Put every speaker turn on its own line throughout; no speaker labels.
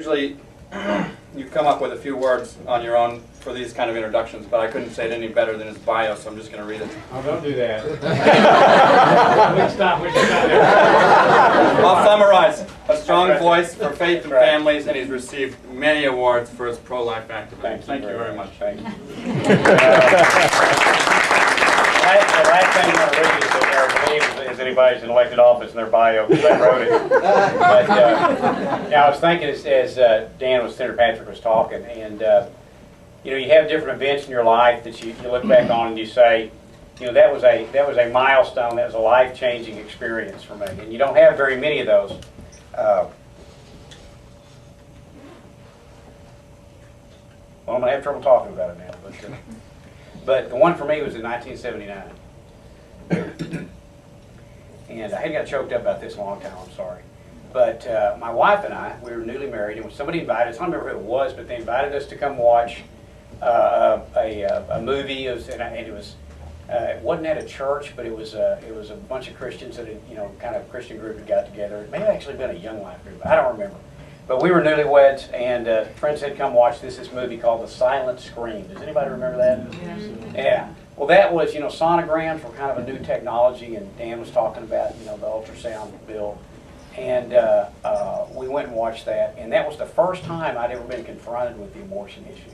Usually you come up with a few words on your own for these kind of introductions, but I couldn't say it any better than his bio, so I'm just going to read it.
Oh, don't do that. We should stop there.
I'll summarize. A strong voice for faith and families, and he's received many awards for his pro-life activism. Thank you very much.
Thank you. The last thing I'm going to read is anybody's in elected office in their bio, because I wrote it. But I was thinking as Senator Patrick was talking, and you know, you have different events in your life that you look back on and you say, you know, that was a milestone, that was a life-changing experience for me, and you don't have very many of those. Well, I'm going to have trouble talking about it now, but the one for me was in 1979. And I had got choked up about this a long time, I'm sorry. But my wife and I, we were newly married, and when somebody invited us, I don't remember who it was, but they invited us to come watch a movie. It wasn't at a church, but it was a bunch of Christians that had, you know, kind of Christian group that got together. It may have actually been a Young Life group. I don't remember. But we were newlyweds, and friends said, come watch this movie called The Silent Scream. Does anybody remember that? Yes. Yeah. Well, that was, you know, sonograms were kind of a new technology, and Dan was talking about, you know, the ultrasound bill. And we went and watched that, and that was the first time I'd ever been confronted with the abortion issue.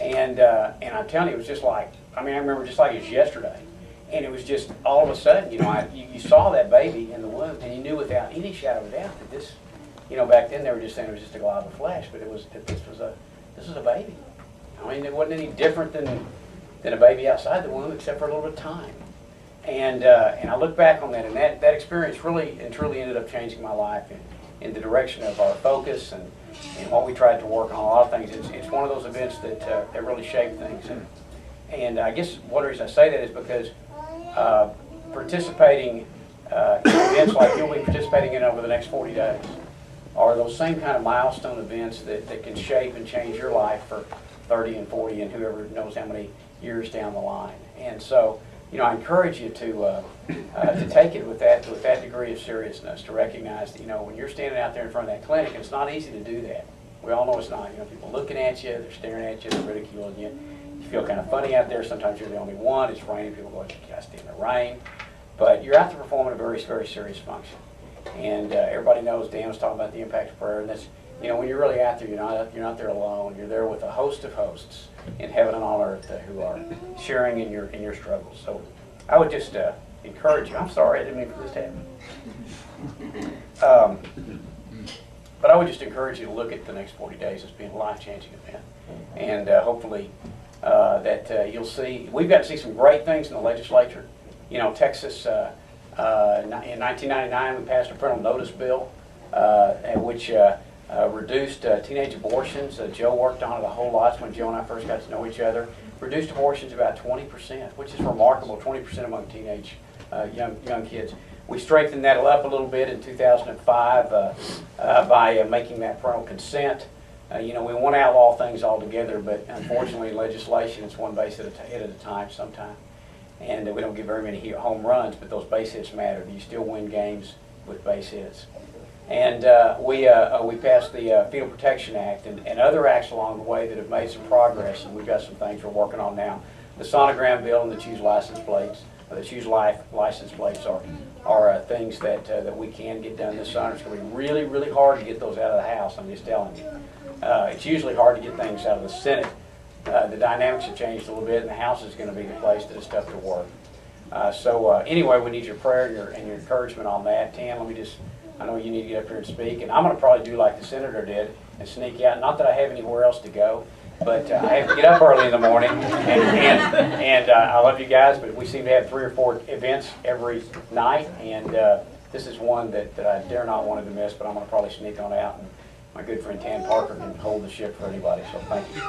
And I'm telling you, it was just like, I mean, I remember just like it was yesterday. And it was just all of a sudden, you know, you saw that baby in the womb, and you knew without any shadow of a doubt that this, you know, back then they were just saying it was just a glob of flesh, but this was a baby. I mean, it wasn't any different than a baby outside the womb, except for a little bit of time. And I look back on that, and that experience really and truly ended up changing my life in the direction of our focus and what we tried to work on. A lot of things. It's one of those events that really shaped things. And I guess one reason I say that is because participating in events like you'll be participating in over the next 40 days are those same kind of milestone events that can shape and change your life for 30 and 40 and whoever knows how many years down the line. And so, you know, I encourage you to take it with that degree of seriousness, to recognize that, you know, when you're standing out there in front of that clinic, it's not easy to do that. We all know it's not. You know, people looking at you, they're staring at you, they're ridiculing you. You feel kind of funny out there. Sometimes you're the only one. It's raining. People go, you can't stand the rain. But you're out there performing a very, very serious function. And everybody knows Dan was talking about the impact of prayer, and that's, you know, when you're really out there, you're not there alone. You're there with a host of hosts in heaven and on earth who are sharing in your struggles. So I would just encourage you. I'm sorry, I didn't mean for this to happen. But I would just encourage you to look at the next 40 days as being a life-changing event, and hopefully that you'll see. We've got to see some great things in the legislature. You know, Texas. In 1999, we passed a parental notice bill, which reduced teenage abortions. Joe worked on it a whole lot when Joe and I first got to know each other. Reduced abortions about 20%, which is remarkable, 20% among teenage young kids. We strengthened that up a little bit in 2005 by making that parental consent. You know, we want to outlaw things altogether, but unfortunately, legislation, it's one base hit at a time sometimes. And we don't get very many home runs, but those base hits matter. You still win games with base hits. And we passed the Fetal Protection Act and other acts along the way that have made some progress, and we've got some things we're working on now. The sonogram bill and the Choose license plates, the Choose Life license plates are things that we can get done this summer. It's going to be really, really hard to get those out of the House, I'm just telling you. It's usually hard to get things out of the Senate. The dynamics have changed a little bit, and the House is going to be the place that it's tough to work. Anyway, we need your prayer and your encouragement on that. Tam, I know you need to get up here and speak, and I'm going to probably do like the Senator did and sneak out. Not that I have anywhere else to go, but I have to get up early in the morning, and I love you guys, but we seem to have 3 or 4 events every night, and this is one that I dare not want to miss, but I'm going to probably sneak on out. And my good friend Tan Parker can hold the ship for anybody, so thank you.